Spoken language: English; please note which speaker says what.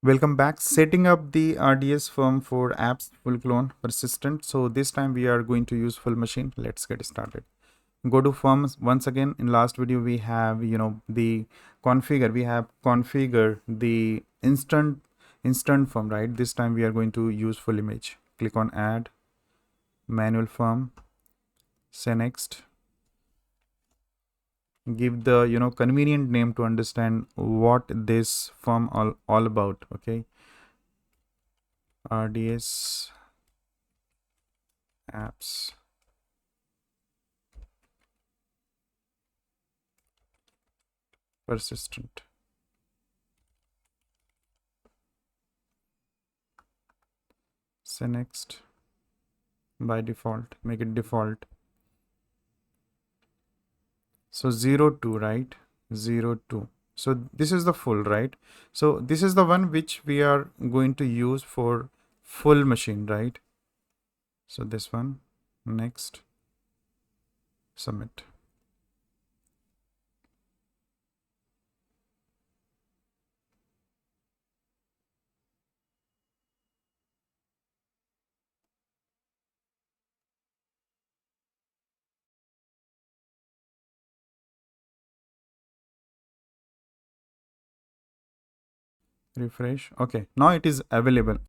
Speaker 1: Welcome back. Setting up the RDS Farm for apps full clone persistent. So this time we are going to use full machine. Let's get started. Go to forms once again. In last video we have the configure. We have configure the instant form, right? This time we are going to use full image. Click on add manual form. Say next. Give the convenient name to understand what this form all about. Okay, RDS apps persistent. Say next. By default, make it default. So 02, right? 02. So this is the full, right? So this is the one which we are going to use for full machine, right? So this one, next, submit. Refresh. Okay, now it is available.